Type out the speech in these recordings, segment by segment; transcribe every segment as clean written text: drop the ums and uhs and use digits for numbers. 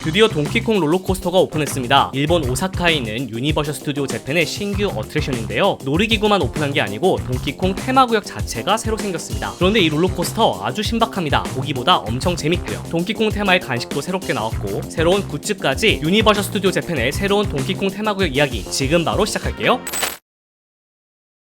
드디어 동키콩 롤러코스터가 오픈했습니다. 일본 오사카에 있는 유니버셜 스튜디오 재팬의 신규 어트랙션인데요. 놀이기구만 오픈한 게 아니고 동키콩 테마구역 자체가 새로 생겼습니다. 그런데 이 롤러코스터 아주 신박합니다. 보기보다 엄청 재밌고요. 동키콩 테마의 간식도 새롭게 나왔고 새로운 굿즈까지 유니버셜 스튜디오 재팬의 새로운 동키콩 테마구역 이야기 지금 바로 시작할게요.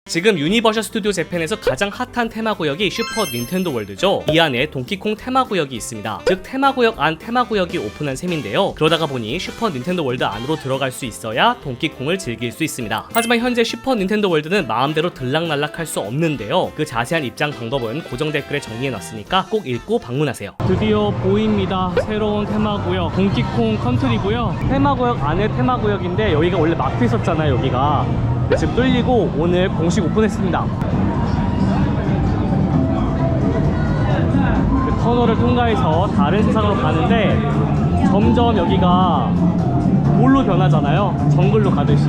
지금 유니버셜 스튜디오 재팬에서 가장 핫한 테마구역이 슈퍼 닌텐도 월드죠. 이 안에 동키콩 테마구역이 있습니다. 즉 테마구역 안 테마구역이 오픈한 셈인데요. 그러다가 보니 슈퍼 닌텐도 월드 안으로 들어갈 수 있어야 동키콩을 즐길 수 있습니다. 하지만 현재 슈퍼 닌텐도 월드는 마음대로 들락날락 할 수 없는데요. 그 자세한 입장 방법은 고정 댓글에 정리해놨으니까 꼭 읽고 방문하세요. 드디어 보입니다. 새로운 테마구역 동키콩 컨트리고요. 테마구역 안에 테마구역인데 여기가 원래 막혀 있었잖아요. 여기가 지금 뚫리고 오늘 공식 오픈했습니다. 그 터널을 통과해서 다른 세상으로 가는데 점점 여기가 몰로 변하잖아요. 정글로 가듯이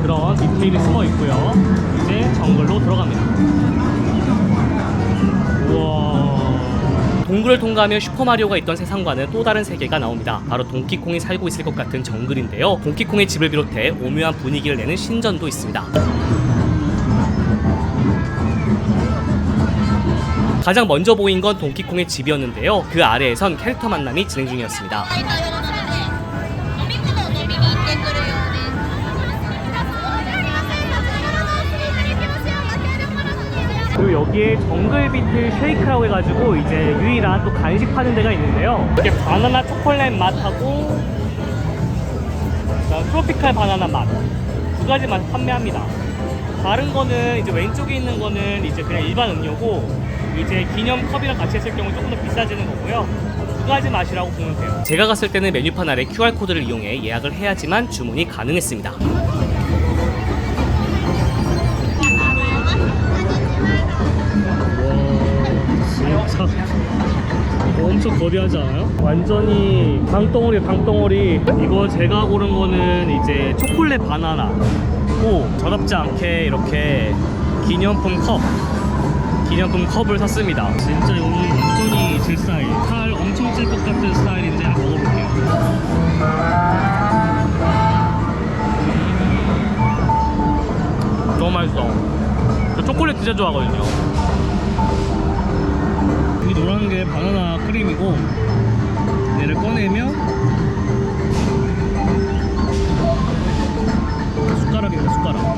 그런 디테일이 숨어 있고요. 이제 정글로 들어갑니다. 우와. 동굴을 통과하면 슈퍼마리오가 있던 세상과는 또 다른 세계가 나옵니다. 바로 동키콩이 살고 있을 것 같은 정글인데요. 동키콩의 집을 비롯해 오묘한 분위기를 내는 신전도 있습니다. 가장 먼저 보인 건 동키콩의 집이었는데요. 그 아래에선 캐릭터 만남이 진행 중이었습니다. 그리고 여기에 정글비트 쉐이크라고 해가지고 이제 유일한 또 간식 파는 데가 있는데요. 이게 바나나 초콜릿 맛하고 트로피칼 바나나 맛 두 가지 맛 판매합니다. 다른 거는 이제 왼쪽에 있는 거는 이제 그냥 일반 음료고 이제 기념 컵이랑 같이 했을 경우 조금 더 비싸지는 거고요. 두 가지 맛이라고 보면 돼요. 제가 갔을 때는 메뉴판 아래 QR코드를 이용해 예약을 해야지만 주문이 가능했습니다. 엄청 거대하지 않아요? 완전히 방덩어리. 이거 제가 고른 거는 이제 초콜릿 바나나고 저답지 않게 이렇게 기념품 컵을 샀습니다. 진짜 이거 완전히 제 스타일. 살 엄청 찔 것 같은 스타일인데 한번 먹어볼게요. 너무 맛있어. 저 초콜릿 진짜 좋아하거든요. 이 노란 게 바나나 크림이고 얘를 꺼내면 숟가락입니다. 숟가락.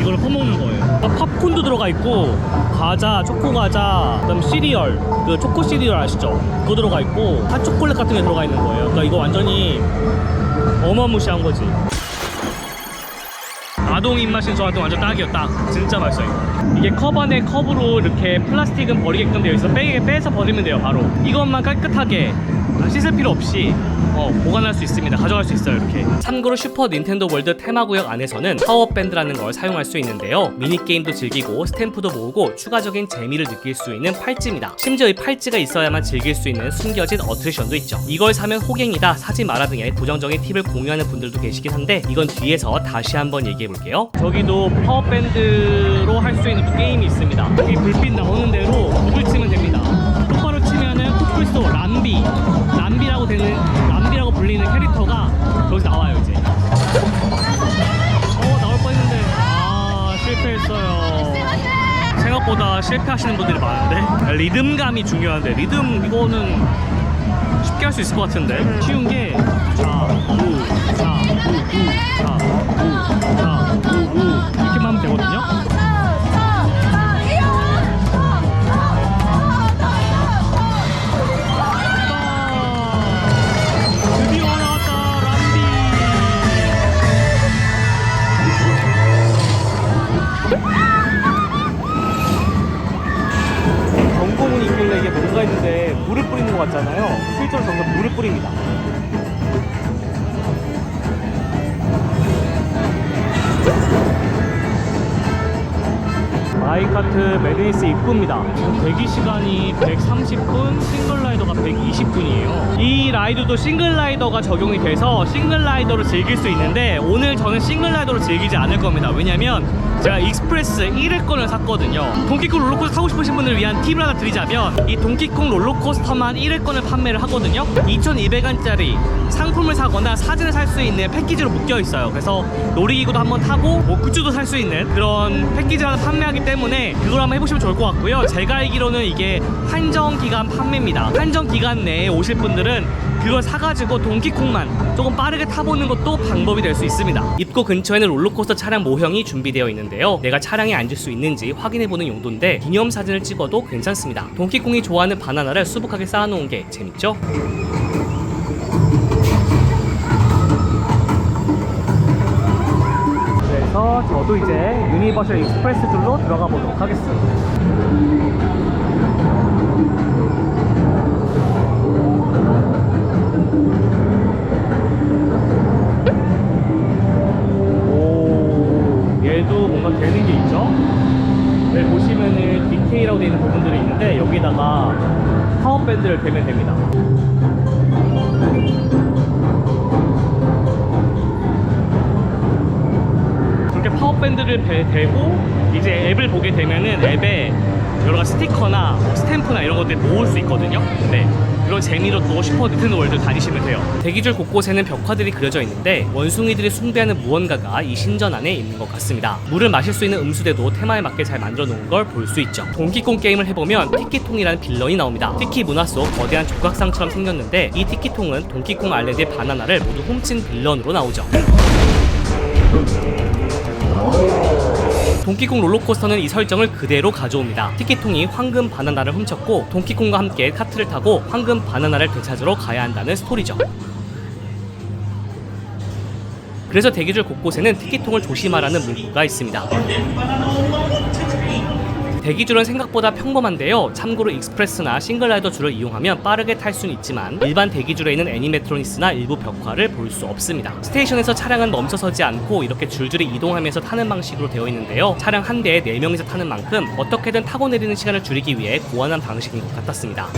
이걸 퍼먹는 거예요. 팝콘도 들어가 있고 과자, 초코 과자, 그다음 시리얼, 그 초코 시리얼 아시죠? 그거 들어가 있고 핫초콜릿 같은 게 들어가 있는 거예요. 그러니까 이거 완전히 어마무시한 거지. 아동 입맛인 저한테 완전 딱이에요. 딱 진짜 맛있어요. 이게 컵 안에 컵으로 이렇게 플라스틱은 버리게끔 되어 있어. 빼서 버리면 돼요. 바로 이것만 깨끗하게 씻을 필요 없이 보관할 수 있습니다. 가져갈 수 있어요. 이렇게. 참고로 슈퍼 닌텐도 월드 테마구역 안에서는 파워밴드라는 걸 사용할 수 있는데요. 미니게임도 즐기고 스탬프도 모으고 추가적인 재미를 느낄 수 있는 팔찌입니다. 심지어 이 팔찌가 있어야만 즐길 수 있는 숨겨진 어트랙션도 있죠. 이걸 사면 호갱이다, 사지 마라 등의 부정적인 팁을 공유하는 분들도 계시긴 한데 이건 뒤에서 다시 한번 얘기해 볼게요. 저기도 파워밴드로 할 수 있는 또 게임이 있습니다. 여기 불빛 나오는 대로 구글 치면 됩니다. 똑바로 치면은 코뿔소 람비라고 불리는 캐릭터가 여기서 나와요. 이제 나올 뻔했는데 실패했어요. 생각보다 실패하시는 분들이 많은데 리듬감이 중요한데 리듬 이거는 쉽게 할 수 있을 것 같은데 쉬운 게 이렇게만 하면 되거든요. 경고문이 있길래 이게 뭔가 했는데 물을 뿌리는 것 같잖아요. 실제로 저기서 물을 뿌립니다. 마이카 리조트 매드니스 입구입니다. 지금 대기 시간이 130분, 싱글 라이더가 120분이에요. 이 라이드도 싱글 라이더가 적용이 돼서 싱글 라이더로 즐길 수 있는데 오늘 저는 싱글 라이더로 즐기지 않을 겁니다. 왜냐면 제가 익스프레스 1회권을 샀거든요. 동키콩 롤러코스터 타고 싶으신 분들을 위한 팁을 하나 드리자면 이 동키콩 롤러코스터만 1회권을 판매를 하거든요. 2,200원짜리 상품을 사거나 사진을 살 수 있는 패키지로 묶여 있어요. 그래서 놀이기구도 한번 타고 뭐 굿즈도 살 수 있는 그런 패키지를 하나 판매하기 때문에 그걸 한번 해보시면 좋을 것 같고요. 제가 알기로는 이게 한정기간 판매입니다. 한정기간 내에 오실 분들은 그걸 사가지고 동키콩만 조금 빠르게 타보는 것도 방법이 될 수 있습니다. 입구 근처에는 롤러코스터 차량 모형이 준비되어 있는데요. 내가 차량에 앉을 수 있는지 확인해보는 용도인데 기념사진을 찍어도 괜찮습니다. 동키콩이 좋아하는 바나나를 수북하게 쌓아놓은 게 재밌죠? 그래서 저도 이제 유니버셜 익스프레스 줄로 들어가 보도록 하겠습니다. 얘도 뭔가 되는 게 있죠? 여기 보시면은 디케이라고 되어 있는 부분들이 있는데 여기다가 파워밴드를 대면 됩니다. 그렇게 파워밴드를 대고 이제 앱을 보게 되면은 앱에 여러가지 스티커나 스탬프나 이런 것들 모을 수 있거든요. 네, 그런 재미로 또 슈퍼 닌텐도 월드 다니시면 돼요. 대기줄 곳곳에는 벽화들이 그려져 있는데 원숭이들이 숭배하는 무언가가 이 신전 안에 있는 것 같습니다. 물을 마실 수 있는 음수대도 테마에 맞게 잘 만들어 놓은 걸 볼 수 있죠. 동키콩 게임을 해보면 티키통이라는 빌런이 나옵니다. 티키 문화 속 거대한 조각상처럼 생겼는데 이 티키통은 동키콩 아일랜드의 바나나를 모두 훔친 빌런으로 나오죠. 동키콩 롤러코스터는 이 설정을 그대로 가져옵니다. 티키통이 황금 바나나를 훔쳤고 동키콩과 함께 카트를 타고 황금 바나나를 되찾으러 가야 한다는 스토리죠. 그래서 대기줄 곳곳에는 티키통을 조심하라는 문구가 있습니다. 대기줄은 생각보다 평범한데요. 참고로 익스프레스나 싱글라이더 줄을 이용하면 빠르게 탈 수는 있지만 일반 대기줄에 있는 애니메트로니스나 일부 벽화를 볼 수 없습니다. 스테이션에서 차량은 멈춰서지 않고 이렇게 줄줄이 이동하면서 타는 방식으로 되어 있는데요. 차량 한 대에 4명이서 타는 만큼 어떻게든 타고 내리는 시간을 줄이기 위해 고안한 방식인 것 같았습니다.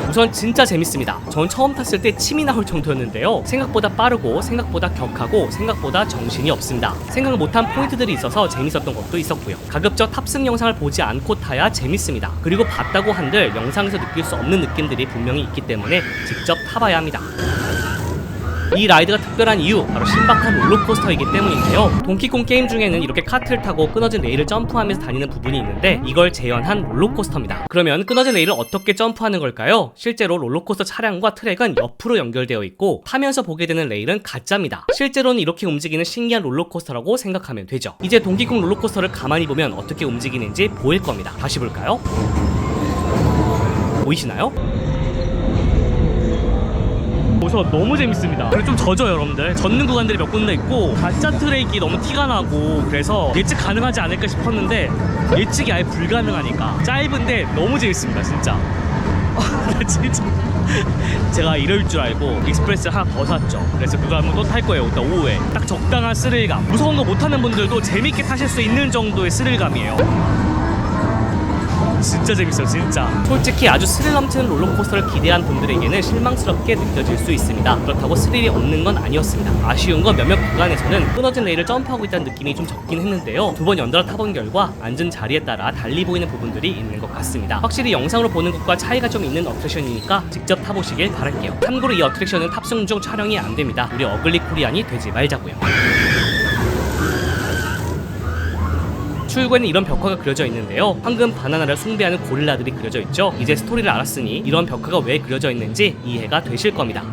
우선 진짜 재밌습니다. 전 처음 탔을 때 침이 나올 정도였는데요. 생각보다 빠르고 생각보다 격하고 생각보다 정신이 없습니다. 생각 못한 포인트들이 있어서 재밌었던 것도 있었고요. 가급적 탑승 영상을 보지 않고 타야 재밌습니다. 그리고 봤다고 한들 영상에서 느낄 수 없는 느낌들이 분명히 있기 때문에 직접 타봐야 합니다. 이 라이드가 특별한 이유 바로 신박한 롤러코스터이기 때문인데요. 동키콩 게임 중에는 이렇게 카트를 타고 끊어진 레일을 점프하면서 다니는 부분이 있는데 이걸 재현한 롤러코스터입니다. 그러면 끊어진 레일을 어떻게 점프하는 걸까요? 실제로 롤러코스터 차량과 트랙은 옆으로 연결되어 있고 타면서 보게 되는 레일은 가짜입니다. 실제로는 이렇게 움직이는 신기한 롤러코스터라고 생각하면 되죠. 이제 동키콩 롤러코스터를 가만히 보면 어떻게 움직이는지 보일 겁니다. 다시 볼까요? 보이시나요? 우선 너무 재밌습니다. 그리고 좀 젖어요 여러분들. 젖는 구간들이 몇 군데 있고 가짜 트랙이 너무 티가 나고 그래서 예측 가능하지 않을까 싶었는데 예측이 아예 불가능하니까 짧은데 너무 재밌습니다 진짜. 진짜 제가 이럴 줄 알고 익스프레스를 하나 더 샀죠. 그래서 그거 한번 또 탈 거예요. 일단 오후에 딱 적당한 스릴감. 무서운 거 못하는 분들도 재밌게 타실 수 있는 정도의 스릴감이에요. 진짜 재밌어요 진짜. 솔직히 아주 스릴 넘치는 롤러코스터를 기대한 분들에게는 실망스럽게 느껴질 수 있습니다. 그렇다고 스릴이 없는 건 아니었습니다. 아쉬운 건 몇몇 구간에서는 끊어진 레일을 점프하고 있다는 느낌이 좀 적긴 했는데요. 2번 연달아 타본 결과 앉은 자리에 따라 달리 보이는 부분들이 있는 것 같습니다. 확실히 영상으로 보는 것과 차이가 좀 있는 어트랙션이니까 직접 타보시길 바랄게요. 참고로 이 어트랙션은 탑승 중 촬영이 안 됩니다. 우리 어글리 코리안이 되지 말자고요. 출구에는 이런 벽화가 그려져 있는데요. 황금 바나나를 숭배하는 고릴라들이 그려져 있죠. 이제 스토리를 알았으니 이런 벽화가 왜 그려져 있는지 이해가 되실 겁니다.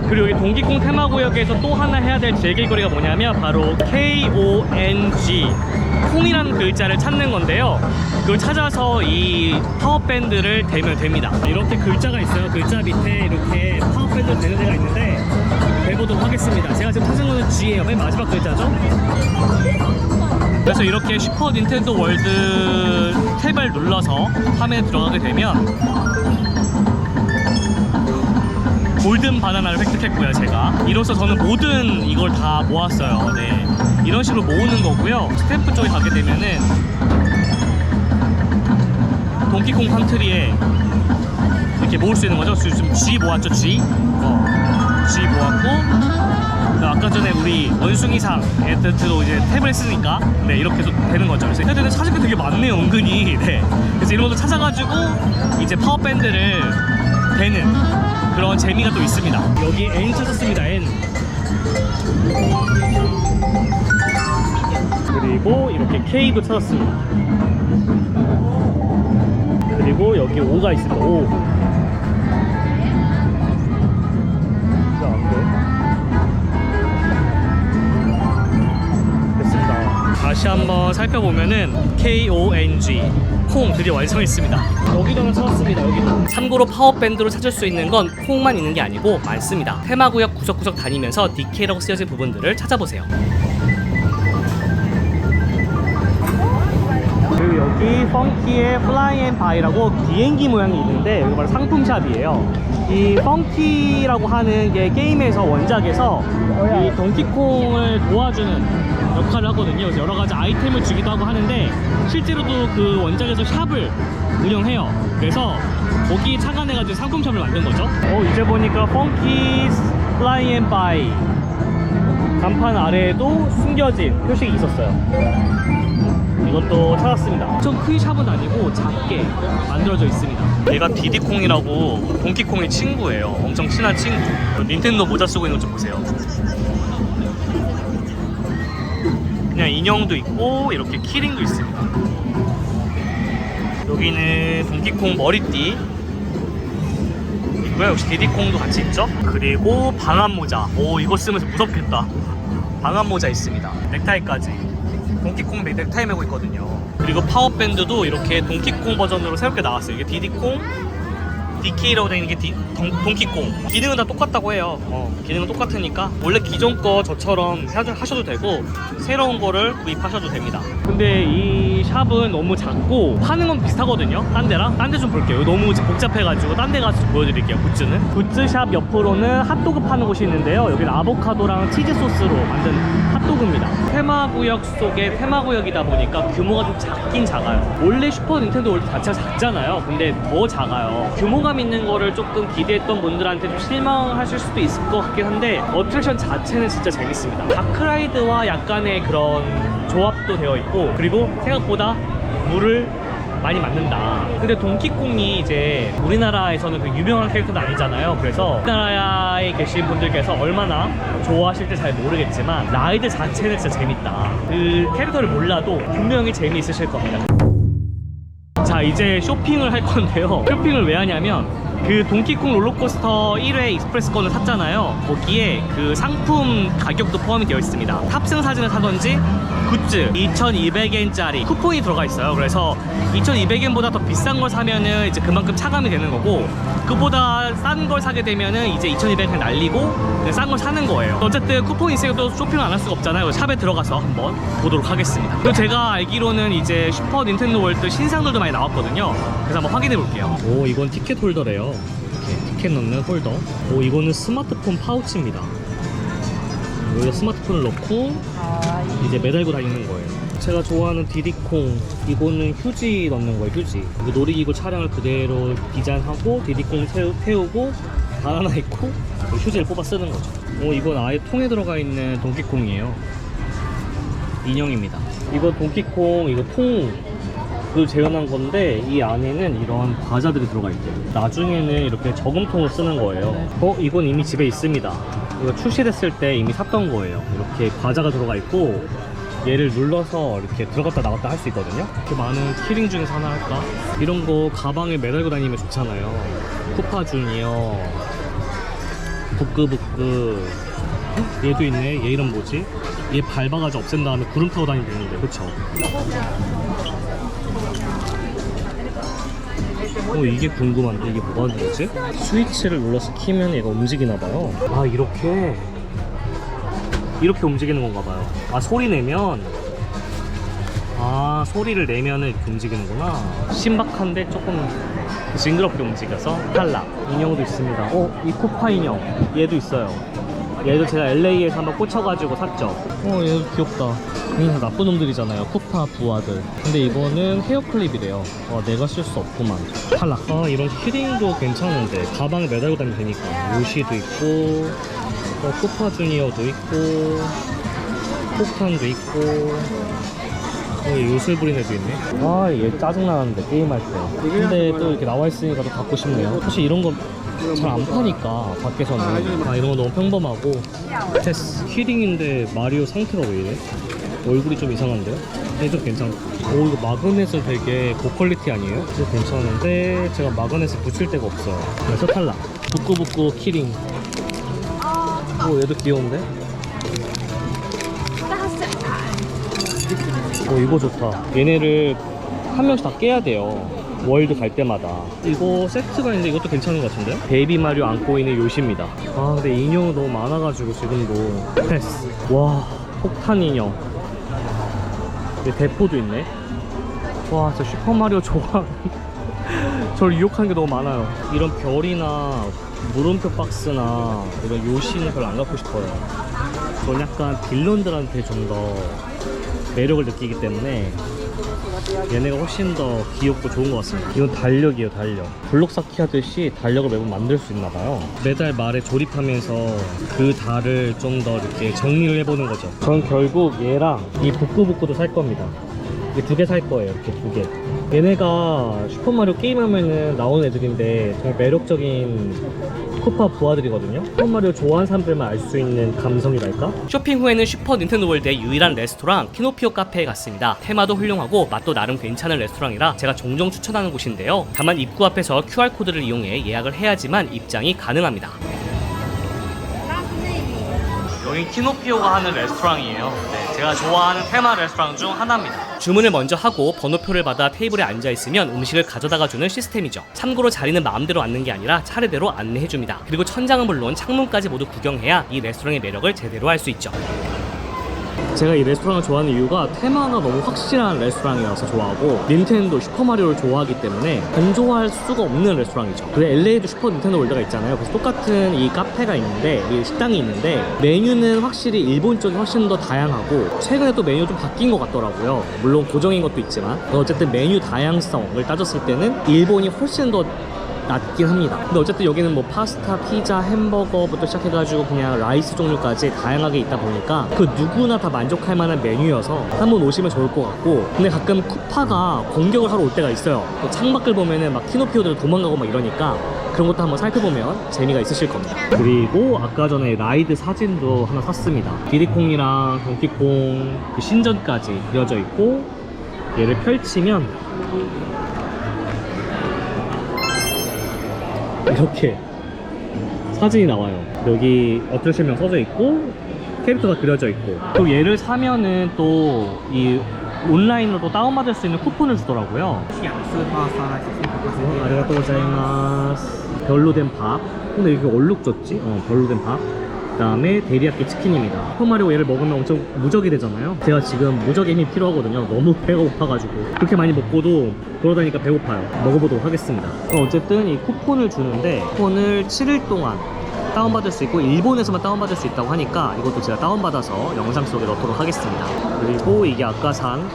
그리고 여기 동키콩 테마구역에서 또 하나 해야 될 즐길거리가 뭐냐면 바로 KONG 콩이라는 글자를 찾는 건데요. 그걸 찾아서 이 파워밴드를 대면 됩니다. 이렇게 글자가 있어요. 글자 밑에 이렇게 파워밴드를 대는 데가 있는데 해보도록 하겠습니다. 제가 지금 찾은 거는 G예요. 맨 마지막 글자죠. 그래서 이렇게 슈퍼 닌텐도 월드 탭을 눌러서 화면에 들어가게 되면 골든 바나나를 획득했고요. 제가 이로써 저는 모든 이걸 다 모았어요. 네, 이런 식으로 모으는 거고요. 스탬프 쪽에 가게 되면은 동키콩 컨트리에 이렇게 모을 수 있는 거죠. 지금 G 모았죠. G G 모았고, 아까 전에 우리 원숭이상 애들도 이제 탭을 했으니까 네, 이렇게 되는 거죠. 그래서 애들은 찾을 게 되게 많네요, 은근히. 네, 그래서 이런 것도 찾아가지고 이제 파워밴드를 되는 그런 재미가 또 있습니다. 여기 N 찾았습니다. N. 그리고 이렇게 K도 찾았습니다. 그리고 여기 O가 있습니다. O. 다시 한번 살펴보면은 KONG 콩 드디어 완성했습니다. 여기도 하나 찾았습니다. 여기도. 참고로 파워밴드로 찾을 수 있는 건 콩만 있는 게 아니고 많습니다. 테마구역 구석구석 다니면서 DK라고 쓰여진 부분들을 찾아보세요. 그리고 여기 펑키의 플라이 앤 바이라고 비행기 모양이 있는데 여기 바로 상품샵이에요. 이 펑키라고 하는 게 게임에서 원작에서 이 동키콩을 도와주는 역할을 하거든요. 그래서 여러 가지 아이템을 주기도 하고 하는데 실제로도 그 원작에서 샵을 운영해요. 그래서 거기 착안해가지고 상품샵을 만든 거죠. 이제 보니까 펑키 플라이 앤 바이 간판 아래에도 숨겨진 표식이 있었어요. 이것도 찾았습니다. 엄청 큰 샵은 아니고 작게 만들어져 있습니다. 얘가 디디콩이라고 동키콩의 친구예요. 엄청 친한 친구. 닌텐도 모자 쓰고 있는 것 좀 보세요. 그냥 인형도 있고 이렇게 키링도 있습니다. 여기는 동키콩 머리띠 있고요. 역시 디디콩도 같이 있죠. 그리고 방한 모자. 오, 이거 쓰면서 무섭겠다. 방한 모자 있습니다. 넥타이까지. 동키콩 넥타이 메고 있거든요. 그리고 파워밴드도 이렇게 동키콩 버전으로 새롭게 나왔어요. 이게 디디콩, DK라고 되어 있는 게 동키콩. 기능은 다 똑같다고 해요. 기능은 똑같으니까 원래 기존 거 저처럼 하셔도 되고 새로운 거를 구입하셔도 됩니다. 근데 이 샵은 너무 작고 파는 건 비슷하거든요. 딴 데랑. 딴 데 좀 볼게요. 너무 복잡해가지고 딴 데 가서 보여드릴게요. 굿즈는. 굿즈샵 옆으로는 핫도그 파는 곳이 있는데요. 여기는 아보카도랑 치즈 소스로 만든 핫도그입니다. 테마구역 속에 테마구역이다 보니까 규모가 좀 작긴 작아요. 원래 슈퍼 닌텐도 월드 자체가 작잖아요. 근데 더 작아요. 규모감 있는 거를 조금 기대했던 분들한테 좀 실망하실 수도 있을 것 같긴 한데 어트랙션 자체는 진짜 재밌습니다. 다크라이드와 약간의 그런 조합도 되어 있고, 그리고 생각보다 물을 많이 맞는다. 근데 동키콩이 이제 우리나라에서는 그 유명한 캐릭터는 아니잖아요. 그래서 우리나라에 계신 분들께서 얼마나 좋아하실지 잘 모르겠지만 라이드 자체는 진짜 재밌다. 그 캐릭터를 몰라도 분명히 재미있으실 겁니다. 자, 이제 쇼핑을 할 건데요. 쇼핑을 왜 하냐면 그 동키콩 롤러코스터 1회 익스프레스권을 샀잖아요. 거기에 그 상품 가격도 포함이 되어 있습니다. 탑승 사진을 사던지 굿즈 2200엔짜리 쿠폰이 들어가 있어요. 그래서 2200엔보다 더 비싼 걸 사면은 이제 그만큼 차감이 되는 거고, 그보다 싼 걸 사게 되면은 이제 2200엔 날리고 그냥 싼 걸 사는 거예요. 어쨌든 쿠폰이 있으니까 또 쇼핑을 안 할 수가 없잖아요. 샵에 들어가서 한번 보도록 하겠습니다. 그리고 제가 알기로는 이제 슈퍼 닌텐도 월드 신상들도 많이 나왔거든요. 그래서 한번 확인해 볼게요. 오, 이건 티켓 홀더래요. 이렇게 티켓 넣는 홀더. 오, 이거는 스마트폰 파우치입니다. 여기다 스마트폰을 넣고 이제 매달고 다니는 거예요. 제가 좋아하는 디디콩, 이거는 휴지 넣는 거예요. 휴지. 놀이기구 차량을 그대로 디자인하고 디디콩 태우고 바나나 있고 휴지를 뽑아 쓰는 거죠. 이건 아예 통에 들어가 있는 동키콩이에요. 인형입니다. 이거 동키콩, 이거 통 재현한 건데 이 안에는 이런 과자들이 들어가 있대요. 나중에는 이렇게 저금통을 쓰는 거예요. 이건 이미 집에 있습니다. 이거 출시됐을 때 이미 샀던 거예요. 이렇게 과자가 들어가 있고 얘를 눌러서 이렇게 들어갔다 나갔다 할 수 있거든요. 이렇게 많은 키링 중에서 하나 할까? 이런 거 가방에 매달고 다니면 좋잖아요. 쿠파 주니어, 부끄부끄. 얘도 있네. 얘 이름 뭐지? 얘 밟아가지고 없앤 다음에 구름 타고 다니면 되는데, 그쵸? 이게 궁금한데 이게 뭐가 하는 거지? 스위치를 눌러서 키면 얘가 움직이나봐요. 아, 이렇게 움직이는 건가봐요. 아, 소리 내면, 소리를 내면은 이렇게 움직이는구나. 신박한데 조금 징그럽게 움직여서 탈락. 인형도 있습니다. 이 쿠파 인형 얘도 있어요. 얘도 제가 LA에서 한번 꽂혀가지고 샀죠. 얘도 귀엽다. 그냥 나쁜 놈들이잖아요, 쿠파 부하들. 근데 이거는 헤어클립이래요. 내가 쓸 수 없구만. 탈락. 이런 키링도 괜찮은데 가방에 매달고 다니면 되니까. 요시도 있고 쿠파 주니어도 있고 폭탄도 있고 요술 부린 애도 있네. 얘 짜증나는데 게임할 때. 근데 또 이렇게 나와 있으니까 또 갖고 싶네요. 사실 이런 거 잘 안 파니까 밖에서는. 이런 거 너무 평범하고. 테스 키링인데 마리오 상태가 왜 이래? 얼굴이 좀 이상한데요? 근데 좀 괜찮고. 이거 마그넷은 되게 고퀄리티 아니에요? 그래서 괜찮은데 제가 마그넷을 붙일 데가 없어요. 그래서 탈락. 부끄부끄 키링. 얘도 귀여운데? 이거 좋다. 얘네를 한 명씩 다 깨야 돼요, 월드 갈 때마다. 이거 세트가 있는데 이것도 괜찮은 것 같은데? 베이비 마리오 안고 있는 요시입니다. 근데 인형은 너무 많아가지고 지금도 패스. 와, 폭탄 인형. 대포도 있네. 와, 진짜 슈퍼마리오 좋아. 저를 유혹하는 게 너무 많아요. 이런 별이나 물음표 박스나 이런 요시는 별로 안 갖고 싶어요. 전 약간 빌런들한테 좀 더 매력을 느끼기 때문에 얘네가 훨씬 더 귀엽고 좋은 것 같습니다. 이건 달력이에요, 달력. 블록 쌓기 하듯이 달력을 매번 만들 수 있나봐요. 매달 말에 조립하면서 그 달을 좀 더 이렇게 정리를 해보는 거죠. 전 결국 얘랑 이 북구북구도 살 겁니다. 이 두 개 살 거예요, 이렇게 두 개. 얘네가 슈퍼마리오 게임하면은 나오는 애들인데 정말 매력적인 쿠파 부하들이거든요. 슈퍼마리오 좋아하는 사람들만 알 수 있는 감성이랄까? 쇼핑 후에는 슈퍼 닌텐도 월드의 유일한 레스토랑 키노피오 카페에 갔습니다. 테마도 훌륭하고 맛도 나름 괜찮은 레스토랑이라 제가 종종 추천하는 곳인데요. 다만 입구 앞에서 QR코드를 이용해 예약을 해야지만 입장이 가능합니다. 여기 키노피오가 하는 레스토랑이에요. 제가 좋아하는 테마 레스토랑 중 하나입니다. 주문을 먼저 하고 번호표를 받아 테이블에 앉아있으면 음식을 가져다가 주는 시스템이죠. 참고로 자리는 마음대로 앉는 게 아니라 차례대로 안내해줍니다. 그리고 천장은 물론 창문까지 모두 구경해야 이 레스토랑의 매력을 제대로 알 수 있죠. 제가 이 레스토랑을 좋아하는 이유가 테마가 너무 확실한 레스토랑이라서 좋아하고, 닌텐도 슈퍼마리오를 좋아하기 때문에 안 좋아할 수가 없는 레스토랑이죠. 그리고 LA에도 슈퍼 닌텐도 월드가 있잖아요. 그래서 똑같은 이 카페가 있는데, 이 식당이 있는데 메뉴는 확실히 일본 쪽이 훨씬 더 다양하고 최근에 또 메뉴 좀 바뀐 것 같더라고요. 물론 고정인 것도 있지만 어쨌든 메뉴 다양성을 따졌을 때는 일본이 훨씬 더 낮긴 합니다. 근데 어쨌든 여기는 뭐 파스타, 피자, 햄버거부터 시작해가지고 그냥 라이스 종류까지 다양하게 있다 보니까 그 누구나 다 만족할 만한 메뉴여서 한번 오시면 좋을 것 같고, 근데 가끔 쿠파가 공격을 하러 올 때가 있어요. 창밖을 보면은 막 키노피오들 도망가고 막 이러니까 그런 것도 한번 살펴보면 재미가 있으실 겁니다. 그리고 아까 전에 라이드 사진도 하나 샀습니다. 디디콩이랑 동키콩 그 신전까지 그려져 있고, 얘를 펼치면 이렇게 사진이 나와요. 여기 어플 설명 써져 있고 캐릭터가 그려져 있고, 또 얘를 사면은 또 이 온라인으로 다운받을 수 있는 쿠폰을 주더라고요. 아리가또 고자이마스. 별로 된 밥. 근데 이렇게 얼룩 졌지? 별로 된 밥. 그 다음에 데리야끼 치킨입니다. 슈퍼마리오 얘를 먹으면 엄청 무적이 되잖아요. 제가 지금 무적의 힘이 필요하거든요. 너무 배가 고파가지고. 그렇게 많이 먹고도 돌아다니니까 배고파요. 먹어보도록 하겠습니다. 그럼 어쨌든 이 쿠폰을 주는데, 쿠폰을 7일 동안 다운받을 수 있고 일본에서만 다운받을 수 있다고 하니까 이것도 제가 다운받아서 영상 속에 넣도록 하겠습니다. 그리고 이게 아까 산,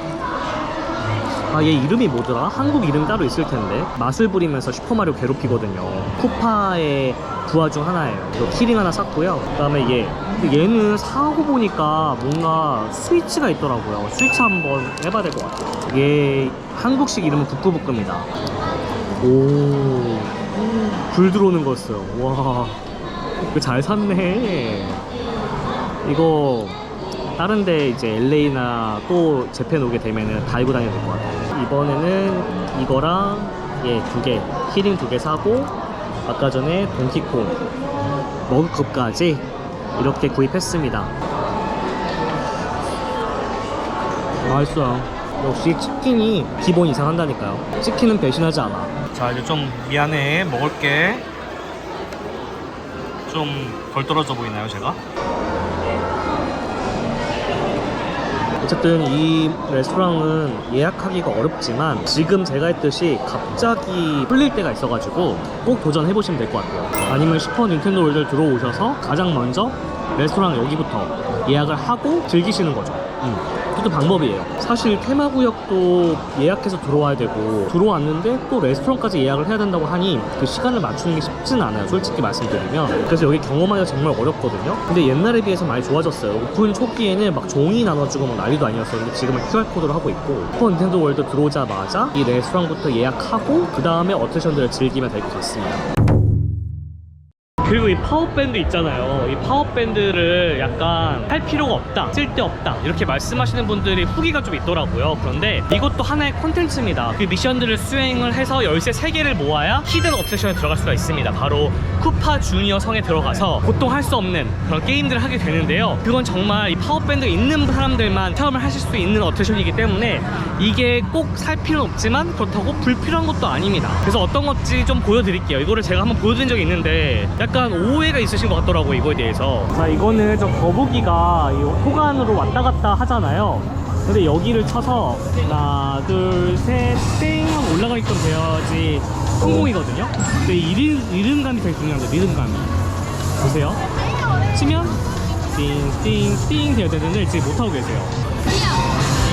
얘 이름이 뭐더라? 한국 이름 따로 있을 텐데. 맛을 부리면서 슈퍼마리오 괴롭히거든요. 쿠파의 부하 중 하나예요. 이거 키링 하나 샀고요. 그 다음에 얘는 사고 보니까 뭔가 스위치가 있더라고요. 스위치 한번 해봐야 될 것 같아요. 얘 한국식 이름은 부끄부끄입니다. 오, 불 들어오는 거였어요. 와, 이거 잘 샀네. 이거 다른데 이제 LA나 또 재팬 오게 되면은 달고 다녀야 될 것 같아요. 이번에는 이거랑 얘 두 개, 키링 두 개 사고, 아까 전에 동키콩 머그컵까지 이렇게 구입했습니다. 맛있어요. 역시 치킨이 기본 이상 한다니까요. 치킨은 배신하지 않아. 자, 이제 좀 미안해. 먹을게. 좀 덜 떨어져 보이나요, 제가? 어쨌든 이 레스토랑은 예약하기가 어렵지만 지금 제가 했듯이 갑자기 풀릴 때가 있어가지고 꼭 도전해보시면 될 것 같아요. 아니면 슈퍼 닌텐도 월드 들어오셔서 가장 먼저 레스토랑 여기부터 예약을 하고 즐기시는 거죠. 그것도 방법이에요. 사실 테마구역도 예약해서 들어와야 되고 들어왔는데 또 레스토랑까지 예약을 해야 된다고 하니 그 시간을 맞추는 게 쉽지는 않아요, 솔직히 말씀드리면. 그래서 여기 경험하기가 정말 어렵거든요. 근데 옛날에 비해서 많이 좋아졌어요. 오픈 초기에는 막 종이 나눠주고 막 난리도 아니었었는데 지금은 QR코드로 하고 있고, 슈퍼 닌텐도 월드 들어오자마자 이 레스토랑부터 예약하고 그 다음에 어트랙션들을 즐기면 될 것 같습니다. 그리고 이 파워밴드 있잖아요. 이 파워밴드를 약간 할 필요가 없다, 쓸데없다 이렇게 말씀하시는 분들이 후기가 좀 있더라고요. 그런데 이것도 하나의 콘텐츠입니다. 그 미션들을 수행을 해서 열쇠 3개를 모아야 히든 어트랙션에 들어갈 수가 있습니다. 바로 쿠파 주니어 성에 들어가서 보통 할 수 없는 그런 게임들을 하게 되는데요. 그건 정말 이 파워밴드가 있는 사람들만 체험을 하실 수 있는 어트랙션이기 때문에 이게 꼭 살 필요는 없지만 그렇다고 불필요한 것도 아닙니다. 그래서 어떤 건지 좀 보여드릴게요. 이거를 제가 한번 보여드린 적이 있는데 약간 오해가 있으신 것 같더라고요, 이거에 대해서. 자, 이거는 저 거북이가 이 호간으로 왔다 갔다 하잖아요. 근데 여기를 쳐서 하나 둘 셋 땡 하고 올라가게끔 되어야지 성공이거든요. 근데 리듬감이 되게 중요합니다. 리듬감이 보세요. 치면 띵띵띵 돼야 되는데 지금 못하고 계세요.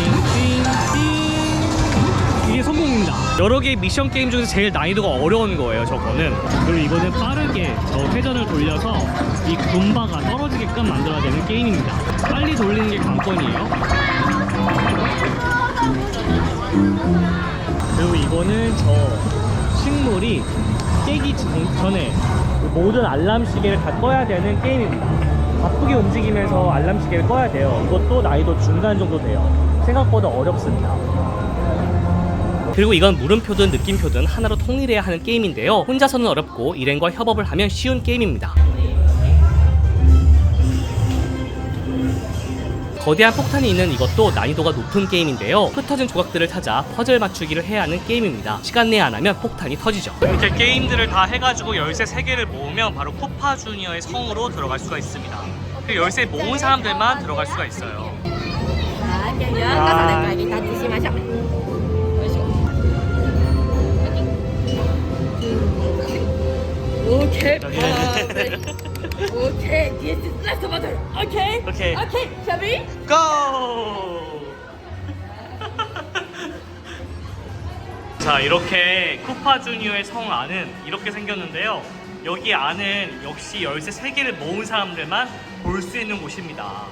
띵띵띵. 이게 성공입니다. 여러 개의 미션 게임 중에서 제일 난이도가 어려운 거예요, 저거는. 그리고 이거는 빠르게 저 회전을 돌려서 이 군바가 떨어지게끔 만들어야 되는 게임입니다. 빨리 돌리는 게 관건이에요. 그리고 이거는 저 식물이 깨기 전에 모든 알람 시계를 다 꺼야 되는 게임입니다. 바쁘게 움직이면서 알람 시계를 꺼야 돼요. 이것도 난이도 중간 정도 돼요. 생각보다 어렵습니다. 그리고 이건 물음표든 느낌표든 하나로 통일해야 하는 게임인데요. 혼자서는 어렵고 일행과 협업을 하면 쉬운 게임입니다. 거대한 폭탄이 있는 이것도 난이도가 높은 게임인데요. 흩어진 조각들을 찾아 퍼즐 맞추기를 해야 하는 게임입니다. 시간 내에 안 하면 폭탄이 터지죠. 이렇게 게임들을 다 해가지고 열쇠 3개를 모으면 바로 쿠파 주니어의 성으로 들어갈 수가 있습니다. 그 열쇠 모은 사람들만 들어갈 수가 있어요. Okay, perfect. Okay, this is last battle. Okay. Okay. Okay, shall we? 고! 자, 이렇게 쿠파 주니어의 성 안은 이렇게 생겼는데요. 여기 안은 역시 열쇠 3개를 모은 사람들만 볼 수 있는 곳입니다.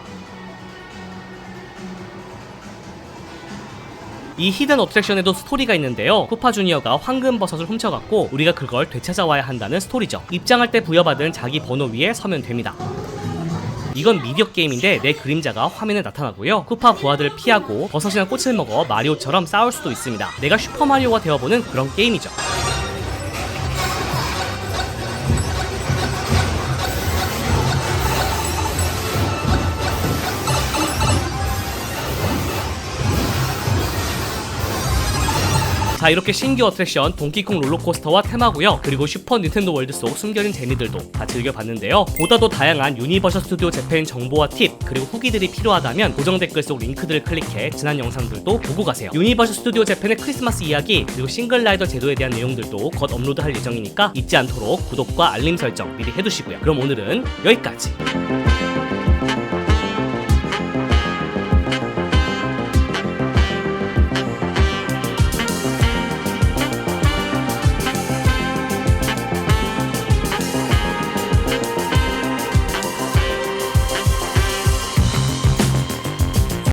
이 히든 어트랙션에도 스토리가 있는데요. 쿠파 주니어가 황금버섯을 훔쳐갔고 우리가 그걸 되찾아와야 한다는 스토리죠. 입장할 때 부여받은 자기 번호 위에 서면 됩니다. 이건 미디어 게임인데 내 그림자가 화면에 나타나고요. 쿠파 부하들을 피하고 버섯이나 꽃을 먹어 마리오처럼 싸울 수도 있습니다. 내가 슈퍼마리오가 되어보는 그런 게임이죠. 자, 이렇게 신규 어트랙션 동키콩 롤러코스터와 테마구역 그리고 슈퍼 닌텐도 월드 속 숨겨진 재미들도 다 즐겨봤는데요. 보다도 다양한 유니버셜 스튜디오 재팬 정보와 팁 그리고 후기들이 필요하다면 고정 댓글 속 링크들을 클릭해 지난 영상들도 보고 가세요. 유니버셜 스튜디오 재팬의 크리스마스 이야기 그리고 싱글라이더 제도에 대한 내용들도 곧 업로드할 예정이니까 잊지 않도록 구독과 알림 설정 미리 해두시고요. 그럼 오늘은 여기까지.